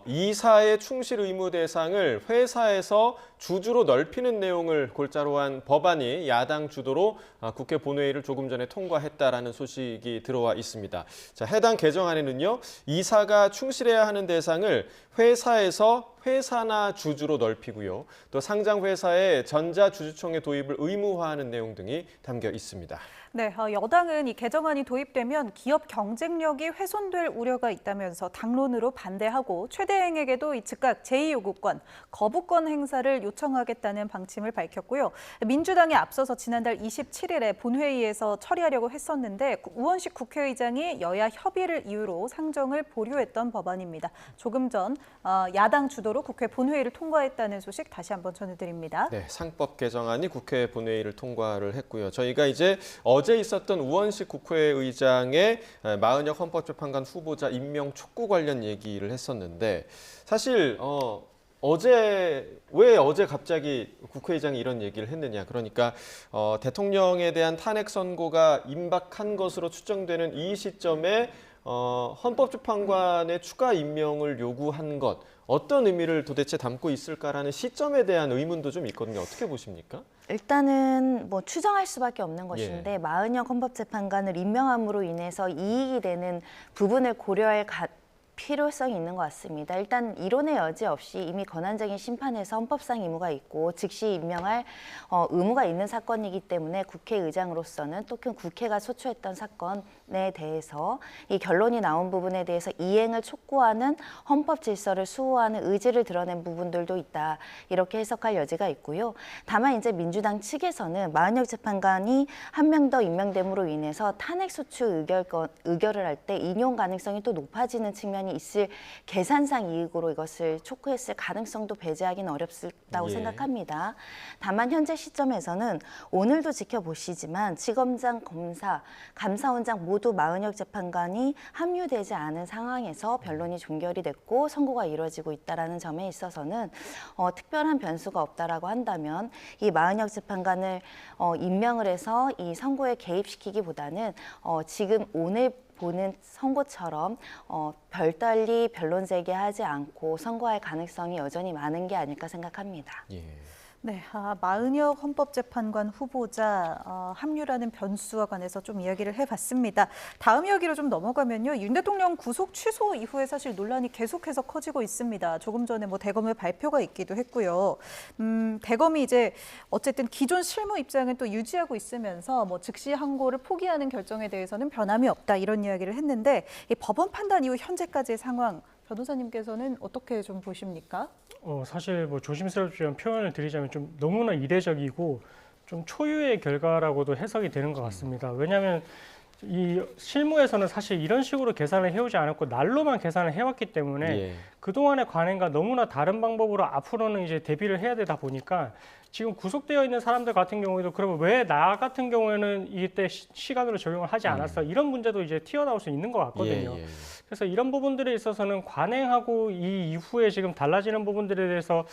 이사의 충실 의무 대상을 회사에서 주주로 넓히는 내용을 골자로 한 법안이 야당 주도로 국회 본회의를 조금 전에 통과했다라는 소식이 들어와 있습니다. 자, 해당 개정안에는요, 이사가 충실해야 하는 대상을 회사에서 회사나 주주로 넓히고요. 또 상장 회사의 전자주주총회 도입을 의무화하는 내용 등이 담겨 있습니다. 네, 여당은 이 개정안이 도입되면 기업 경쟁력이 훼손될 우려가 있다면서 당론으로 반대하고 최대행에게도 이 즉각 제2요구권, 거부권 행사를 요청하겠다는 방침을 밝혔고요. 민주당이 앞서서 지난달 27일에 본회의에서 처리하려고 했었는데 우원식 국회의장이 여야 협의를 이유로 상정을 보류했던 법안입니다. 조금 전 야당 주도로 국회 본회의를 통과했다는 소식 다시 한번 전해드립니다. 네, 상법 개정안이 국회 본회의를 통과를 했고요. 저희가 이제 어제 있었던 우원식 국회의장의 마은혁 헌법재판관 후보자 임명 촉구 관련 얘기를 했었는데 사실 왜 어제 갑자기 국회의장이 이런 얘기를 했느냐. 그러니까 대통령에 대한 탄핵 선고가 임박한 것으로 추정되는 이 시점에 헌법재판관의 추가 임명을 요구한 것, 어떤 의미를 도대체 담고 있을까라는 시점에 대한 의문도 좀 있거든요. 어떻게 보십니까? 일단은 뭐 추정할 수밖에 없는 것인데 예. 마은혁 헌법재판관을 임명함으로 인해서 이익이 되는 부분을 고려할 필요성이 있는 것 같습니다. 일단 이론의 여지 없이 이미 권한적인 심판에서 헌법상 의무가 있고 즉시 임명할 의무가 있는 사건이기 때문에 국회의장으로서는 또 국회가 소추했던 사건에 대해서 이 결론이 나온 부분에 대해서 이행을 촉구하는 헌법 질서를 수호하는 의지를 드러낸 부분들도 있다. 이렇게 해석할 여지가 있고요. 다만 이제 민주당 측에서는 마은혁 재판관이 한 명 더 임명됨으로 인해서 탄핵 소추 의결을 할 때 인용 가능성이 또 높아지는 측면이 있을 계산상 이익으로 이것을 촉구했을 가능성도 배제하기는 어렵다고 생각합니다. 다만 현재 시점에서는 오늘도 지켜보시지만 지검장, 검사, 감사원장 모두 마은혁 재판관이 합류되지 않은 상황에서 변론이 종결이 됐고 선고가 이루어지고 있다는 점에 있어서는 특별한 변수가 없다라고 한다면 이 마은혁 재판관을 임명을 해서 이 선고에 개입시키기보다는 지금 오늘 보는 선고처럼 별달리 변론 제기하지 않고 선고할 가능성이 여전히 많은 게 아닐까 생각합니다. 예. 네, 마은혁 헌법재판관 후보자 합류라는 변수와 관해서 좀 이야기를 해봤습니다. 다음 이야기로 좀 넘어가면요. 윤 대통령 구속 취소 이후에 사실 논란이 계속해서 커지고 있습니다. 조금 전에 뭐 대검의 발표가 있기도 했고요. 대검이 이제 어쨌든 기존 실무 입장을 또 유지하고 있으면서 뭐 즉시 항고를 포기하는 결정에 대해서는 변함이 없다 이런 이야기를 했는데 이 법원 판단 이후 현재까지의 상황 변호사님께서는 어떻게 좀 보십니까? 사실 뭐 조심스럽지만 표현을 드리자면 좀 너무나 이례적이고 좀 초유의 결과라고도 해석이 되는 것 같습니다. 왜냐하면 이 실무에서는 사실 이런 식으로 계산을 해오지 않았고 날로만 계산을 해왔기 때문에 예. 그동안의 관행과 너무나 다른 방법으로 앞으로는 이제 대비를 해야 되다 보니까 지금 구속되어 있는 사람들 같은 경우에도 그러면 왜 나 같은 경우에는 이때 시간으로 적용을 하지 않았어? 이런 문제도 이제 튀어나올 수 있는 것 같거든요. 예. 그래서 이런 부분들에 있어서는 관행하고 이 이후에 지금 달라지는 부분들에 대해서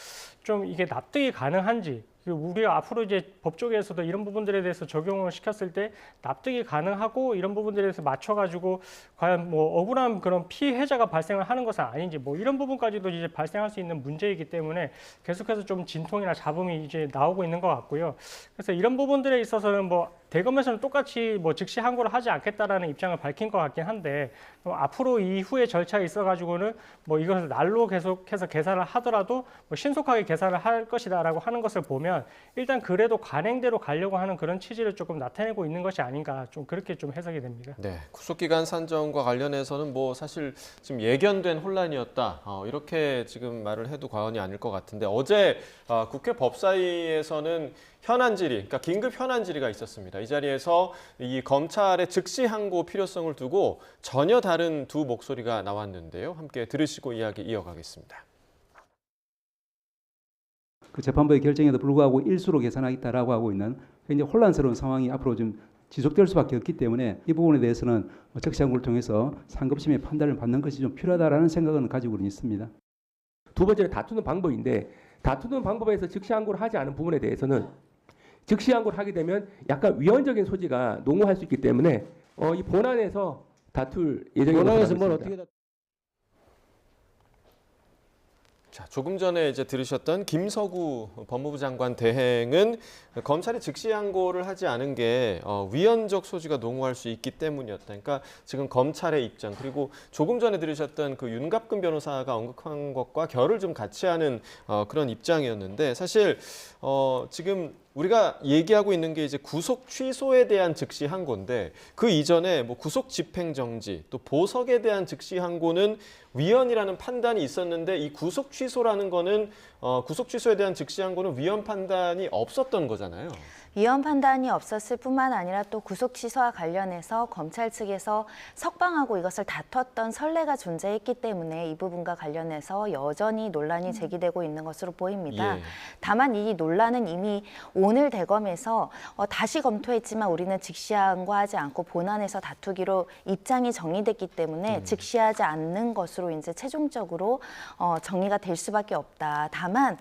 좀 이게 납득이 가능한지 우리가 앞으로 이제 법 쪽에서도 이런 부분들에 대해서 적용을 시켰을 때 납득이 가능하고 이런 부분들에 대해서 맞춰가지고 과연 뭐 억울한 그런 피해자가 발생을 하는 것은 아닌지 뭐 이런 부분까지도 이제 발생할 수 있는 문제이기 때문에 계속해서 좀 진통이나 잡음이 이제 나오고 있는 것 같고요. 그래서 이런 부분들에 있어서는 뭐 대검에서는 똑같이 뭐 즉시 항고를 하지 않겠다라는 입장을 밝힌 것 같긴 한데 앞으로 이후의 절차에 있어가지고는 뭐 이것을 날로 계속해서 계산을 하더라도 뭐 신속하게 계산을 할 것이다라고 하는 것을 보면 일단 그래도 관행대로 가려고 하는 그런 취지를 조금 나타내고 있는 것이 아닌가 좀 그렇게 좀 해석이 됩니다. 네, 구속기간 산정과 관련해서는 뭐 사실 지금 예견된 혼란이었다 이렇게 지금 말을 해도 과언이 아닐 것 같은데 어제 국회 법사위에서는 현안 질의, 그러니까 긴급 현안 질의가 있었습니다. 이 자리에서 이 검찰의 즉시 항고 필요성을 두고 전혀 다른 두 목소리가 나왔는데요. 함께 들으시고 이야기 이어가겠습니다. 그 재판부의 결정에도 불구하고 일수로 계산하겠다라고 하고 있는 굉장히 혼란스러운 상황이 앞으로 좀 지속될 수밖에 없기 때문에 이 부분에 대해서는 즉시 항고를 통해서 상급심의 판단을 받는 것이 좀 필요하다라는 생각은 가지고 있습니다. 두 번째는 다투는 방법인데 다투는 방법에서 즉시 항고를 하지 않은 부분에 대해서는 즉시 항고를 하게 되면 약간 위헌적인 소지가 농후할 수 있기 때문에 이 본안에서 다툴 예정이라고 본안에서 뭘 생각합니다. 어떻게 자, 조금 전에 이제 들으셨던 김서구 법무부 장관 대행은 검찰이 즉시 항고를 하지 않은 게 위헌적 소지가 농후할 수 있기 때문이었다. 그러니까 지금 검찰의 입장 그리고 조금 전에 들으셨던 그 윤갑근 변호사가 언급한 것과 결을 좀 같이 하는 그런 입장이었는데 사실 지금 우리가 얘기하고 있는 게 이제 구속 취소에 대한 즉시 항고인데 그 이전에 뭐 구속 집행 정지 또 보석에 대한 즉시 항고는 위헌이라는 판단이 있었는데 이 구속 취소라는 거는 구속 취소에 대한 즉시 항고는 위헌 판단이 없었던 거잖아요. 위헌 판단이 없었을 뿐만 아니라 또 구속 취소와 관련해서 검찰 측에서 석방하고 이것을 다퉜던 선례가 존재했기 때문에 이 부분과 관련해서 여전히 논란이 제기되고 있는 것으로 보입니다. 예. 다만 이 논란은 이미 오늘 대검에서 다시 검토했지만 우리는 즉시항고하지 않고 본안에서 다투기로 입장이 정리됐기 때문에 즉시하지 않는 것으로 이제 최종적으로 정리가 될 수밖에 없다. 다만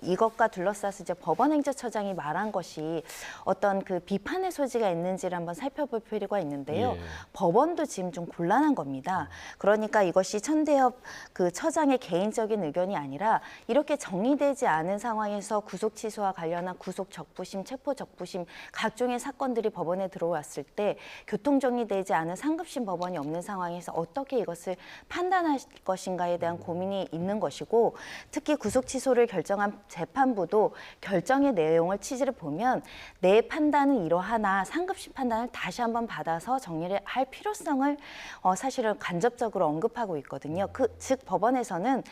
이것과 둘러싸서 이제 법원행정처장이 말한 것이 어떤 그 비판의 소지가 있는지를 한번 살펴볼 필요가 있는데요. 예. 법원도 지금 좀 곤란한 겁니다. 그러니까 이것이 천대엽 그 처장의 개인적인 의견이 아니라 이렇게 정리되지 않은 상황에서 구속 취소와 관련한 구속 적부심, 체포 적부심 각종의 사건들이 법원에 들어왔을 때 교통 정리되지 않은 상급심 법원이 없는 상황에서 어떻게 이것을 판단할 것인가에 대한 고민이 있는 것이고 특히 구속 취소를 결정한 재판부도 결정의 내용을 취지를 보면 내 판단은 이러하나 상급심 판단을 다시 한번 받아서 정리를 할 필요성을 사실은 간접적으로 언급하고 있거든요. 즉 법원에서는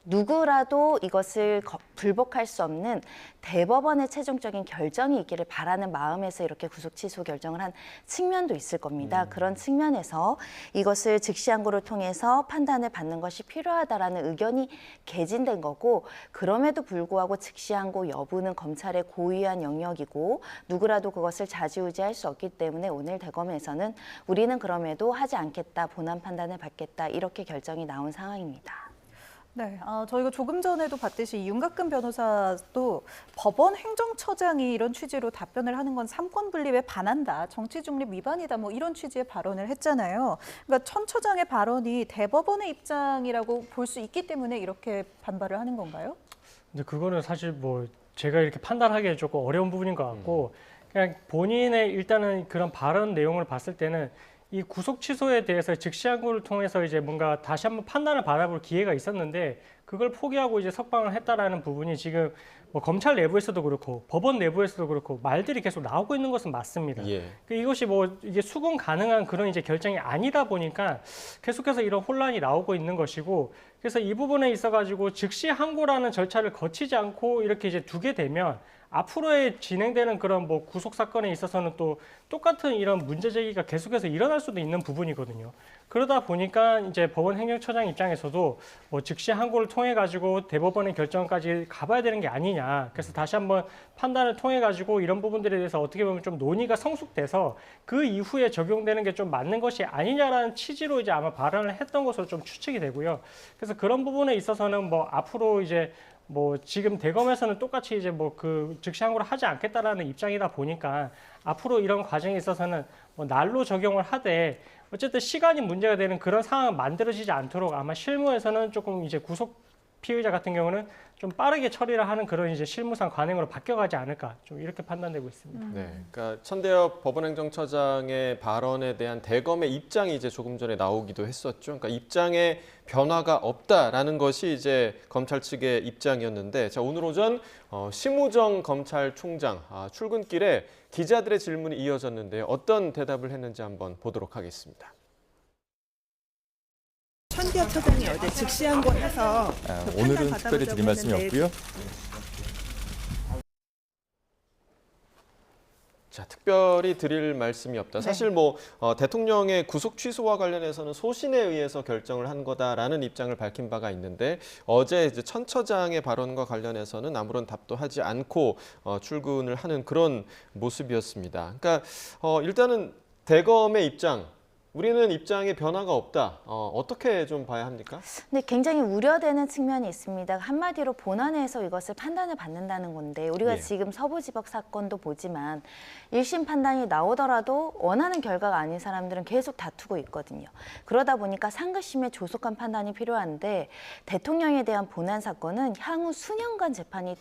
누구라도 이것을 불복할 수 없는 대법원의 최종적인 결정이 있기를 바라는 마음에서 이렇게 구속 취소 결정을 한 측면도 있을 겁니다. 그런 측면에서 이것을 즉시항고를 통해서 판단을 받는 것이 필요하다라는 의견이 개진된 거고 그럼에도 불구하고 즉시항고 여부는 검찰의 고유한 영역이고 누구라도 그것을 좌지우지할 수 없기 때문에 오늘 대검에서는 우리는 그럼에도 하지 않겠다, 본안 판단을 받겠다 이렇게 결정이 나온 상황입니다. 네, 저희가 조금 전에도 봤듯이 윤갑근 변호사도 법원 행정처장이 이런 취지로 답변을 하는 건 삼권 분립에 반한다, 정치 중립 위반이다, 뭐 이런 취지의 발언을 했잖아요. 그러니까 천 처장의 발언이 대법원의 입장이라고 볼 수 있기 때문에 이렇게 반발을 하는 건가요? 근데 그거는 사실 뭐 제가 이렇게 판단하기 조금 어려운 부분인 것 같고 그냥 본인의 일단은 그런 발언 내용을 봤을 때는 이 구속 취소에 대해서 즉시항고를 통해서 이제 뭔가 다시 한번 판단을 받아볼 기회가 있었는데 그걸 포기하고 이제 석방을 했다라는 부분이 지금 뭐 검찰 내부에서도 그렇고 법원 내부에서도 그렇고 말들이 계속 나오고 있는 것은 맞습니다. 예. 이것이 뭐 이게 수긍 가능한 그런 이제 결정이 아니다 보니까 계속해서 이런 혼란이 나오고 있는 것이고 그래서 이 부분에 있어가지고 즉시항고라는 절차를 거치지 않고 이렇게 이제 두게 되면 앞으로의 진행되는 그런 뭐 구속 사건에 있어서는 또 똑같은 이런 문제 제기가 계속해서 일어날 수도 있는 부분이거든요. 그러다 보니까 이제 법원 행정처장 입장에서도 뭐 즉시 항고를 통해 가지고 대법원의 결정까지 가봐야 되는 게 아니냐. 그래서 다시 한번 판단을 통해 가지고 이런 부분들에 대해서 어떻게 보면 좀 논의가 성숙돼서 그 이후에 적용되는 게 좀 맞는 것이 아니냐라는 취지로 이제 아마 발언을 했던 것으로 좀 추측이 되고요. 그래서 그런 부분에 있어서는 뭐 앞으로 이제 뭐 지금 대검에서는 똑같이 이제 뭐 그 즉시항고를 하지 않겠다라는 입장이다 보니까 앞으로 이런 과정에 있어서는 뭐 날로 적용을 하되 어쨌든 시간이 문제가 되는 그런 상황은 만들어지지 않도록 아마 실무에서는 조금 이제 구속 피의자 같은 경우는 좀 빠르게 처리를 하는 그런 이제 실무상 관행으로 바뀌어가지 않을까 좀 이렇게 판단되고 있습니다. 네, 그러니까 천대엽 법원행정처장의 발언에 대한 대검의 입장이 이제 조금 전에 나오기도 했었죠. 그러니까 입장에 변화가 없다라는 것이 이제 검찰 측의 입장이었는데, 자 오늘 오전 심우정 검찰총장 출근길에 기자들의 질문이 이어졌는데요. 어떤 대답을 했는지 한번 보도록 하겠습니다. 천대엽 처장이 어제 즉시항고를 해서 오늘은 특별히 드릴 말씀이 없고요. 자, 특별히 드릴 말씀이 없다. 사실 뭐 대통령의 구속 취소와 관련해서는 소신에 의해서 결정을 한 거다라는 입장을 밝힌 바가 있는데 어제 이제 천 처장의 발언과 관련해서는 아무런 답도 하지 않고 출근을 하는 그런 모습이었습니다. 그러니까 일단은 대검의 입장 우리는 입장에 변화가 없다. 어떻게 좀 봐야 합니까? 근데 굉장히 우려되는 측면이 있습니다. 한마디로 본안에서 이것을 판단을 받는다는 건데 우리가 예. 지금 서부지법 사건도 보지만 1심 판단이 나오더라도 원하는 결과가 아닌 사람들은 계속 다투고 있거든요. 그러다 보니까 상급심의 조속한 판단이 필요한데 대통령에 대한 본안 사건은 향후 수년간 재판이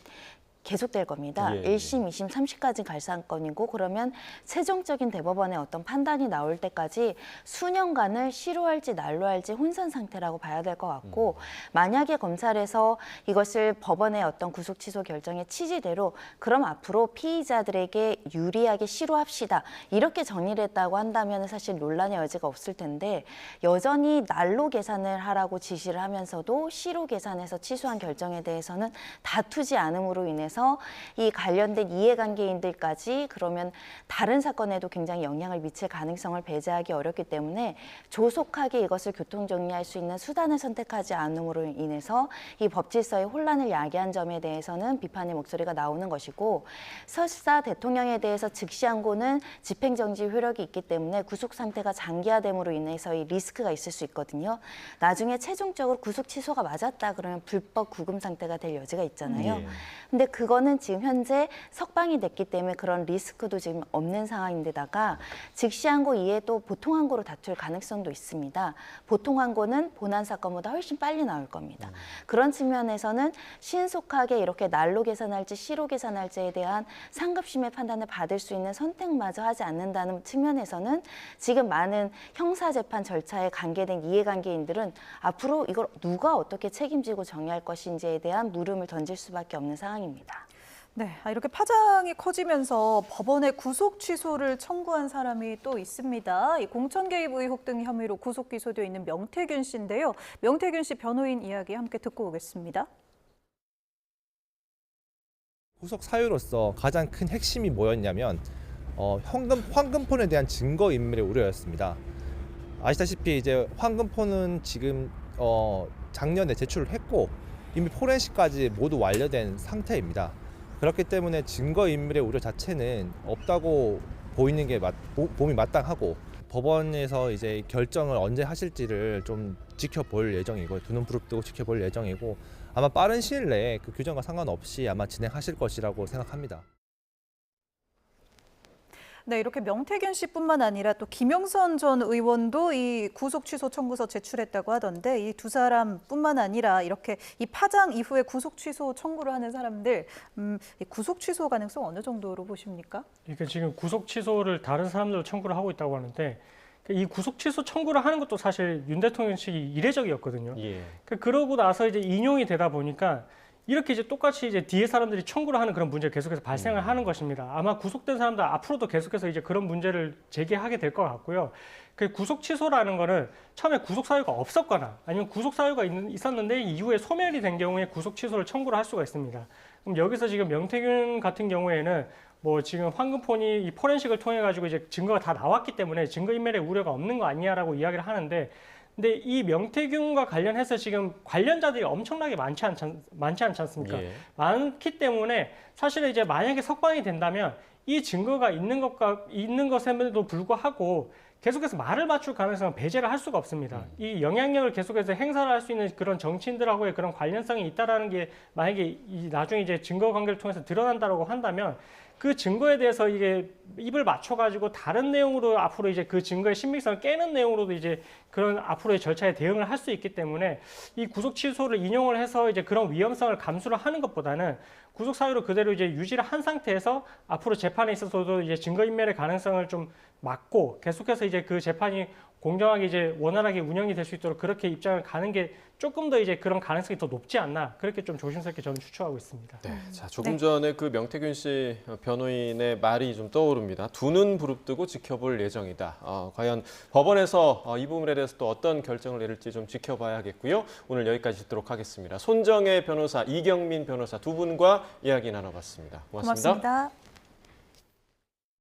계속될 겁니다. 예. 1심, 2심, 3심까지 갈 사건이고 그러면 최종적인 대법원의 어떤 판단이 나올 때까지 수년간을 시로할지 난로할지 혼선 상태라고 봐야 될 것 같고 만약에 검찰에서 이것을 법원의 어떤 구속 취소 결정의 취지대로 그럼 앞으로 피의자들에게 유리하게 시로합시다. 이렇게 정리를 했다고 한다면 사실 논란의 여지가 없을 텐데 여전히 난로 계산을 하라고 지시를 하면서도 시로 계산해서 취소한 결정에 대해서는 다투지 않음으로 인해서 이 관련된 이해관계인들까지 그러면 다른 사건에도 굉장히 영향을 미칠 가능성을 배제하기 어렵기 때문에 조속하게 이것을 교통정리할 수 있는 수단을 선택하지 않음으로 인해서 이 법질서의 혼란을 야기한 점에 대해서는 비판의 목소리가 나오는 것이고 설사 대통령에 대해서 즉시항고는 집행정지 효력이 있기 때문에 구속 상태가 장기화됨으로 인해서 이 리스크가 있을 수 있거든요. 나중에 최종적으로 구속 취소가 맞았다 그러면 불법 구금 상태가 될 여지가 있잖아요. 예. 근데 그거는 지금 현재 석방이 됐기 때문에 그런 리스크도 지금 없는 상황인데다가 즉시항고 이외에도 보통항고로 다툴 가능성도 있습니다. 보통항고는 본안 사건보다 훨씬 빨리 나올 겁니다. 그런 측면에서는 신속하게 이렇게 난로 계산할지 시로 계산할지에 대한 상급심의 판단을 받을 수 있는 선택마저 하지 않는다는 측면에서는 지금 많은 형사재판 절차에 관계된 이해관계인들은 앞으로 이걸 누가 어떻게 책임지고 정의할 것인지에 대한 물음을 던질 수밖에 없는 상황입니다. 네, 이렇게 파장이 커지면서 법원에 구속 취소를 청구한 사람이 또 있습니다. 이 공천 개입 의혹 등 혐의로 구속 기소되어 있는 명태균 씨인데요. 명태균 씨 변호인 이야기 함께 듣고 오겠습니다. 구속 사유로서 가장 큰 핵심이 뭐였냐면 황금폰에 대한 증거 인멸의 우려였습니다. 아시다시피 이제 황금폰은 지금 작년에 제출을 했고 이미 포렌식까지 모두 완료된 상태입니다. 그렇기 때문에 증거인멸의 우려 자체는 없다고 보이는 게 봄이 마땅하고 법원에서 이제 결정을 언제 하실지를 좀 지켜볼 예정이고 두 눈 부릅뜨고 지켜볼 예정이고 아마 빠른 시일 내에 그 규정과 상관없이 아마 진행하실 것이라고 생각합니다. 네, 이렇게 명태균 씨뿐만 아니라 또 김영선 전 의원도 이 구속 취소 청구서 제출했다고 하던데 이 두 사람뿐만 아니라 이렇게 이 파장 이후에 구속 취소 청구를 하는 사람들 이 구속 취소 가능성 어느 정도로 보십니까? 그러니까 지금 구속 취소를 다른 사람들로 청구를 하고 있다고 하는데 이 구속 취소 청구를 하는 것도 사실 윤 대통령 측이 이례적이었거든요. 예. 그러고 나서 이제 인용이 되다 보니까 이렇게 이제 똑같이 이제 뒤에 사람들이 청구를 하는 그런 문제가 계속해서 발생을 하는 것입니다. 아마 구속된 사람들 앞으로도 계속해서 이제 그런 문제를 제기하게 될 것 같고요. 그 구속 취소라는 거는 처음에 구속 사유가 없었거나 아니면 구속 사유가 있었는데 이후에 소멸이 된 경우에 구속 취소를 청구를 할 수가 있습니다. 그럼 여기서 지금 명태균 같은 경우에는 뭐 지금 황금폰이 이 포렌식을 통해 가지고 이제 증거가 다 나왔기 때문에 증거인멸의 우려가 없는 거 아니냐라고 이야기를 하는데. 근데 이 명태균과 관련해서 지금 관련자들이 엄청나게 많지 않지 않습니까? 예. 많기 때문에 사실은 이제 만약에 석방이 된다면 이 증거가 있는 것에도 불구하고 계속해서 말을 맞출 가능성은 배제를 할 수가 없습니다. 이 영향력을 계속해서 행사를 할 수 있는 그런 정치인들하고의 그런 관련성이 있다라는 게 만약에 나중에 이제 증거 관계를 통해서 드러난다라고 한다면 그 증거에 대해서 이게 입을 맞춰가지고 다른 내용으로 앞으로 이제 그 증거의 신빙성을 깨는 내용으로도 이제 그런 앞으로의 절차에 대응을 할 수 있기 때문에 이 구속 취소를 인용을 해서 이제 그런 위험성을 감수를 하는 것보다는 구속 사유를 그대로 이제 유지를 한 상태에서 앞으로 재판에 있어서도 이제 증거인멸의 가능성을 좀 막고 계속해서 이제 그 재판이 공정하게 이제 원활하게 운영이 될 수 있도록 그렇게 입장을 가는 게 조금 더 이제 그런 가능성이 더 높지 않나 그렇게 좀 조심스럽게 저는 추측하고 있습니다. 네, 자 조금 전에 그 명태균 씨 변호인의 말이 좀 떠오릅니다. 두 눈 부릅뜨고 지켜볼 예정이다. 과연 법원에서 이 부분에 대해서 또 어떤 결정을 내릴지 좀 지켜봐야겠고요. 오늘 여기까지 듣도록 하겠습니다. 손정혜 변호사, 이경민 변호사 두 분과 이야기 나눠봤습니다. 고맙습니다. 고맙습니다.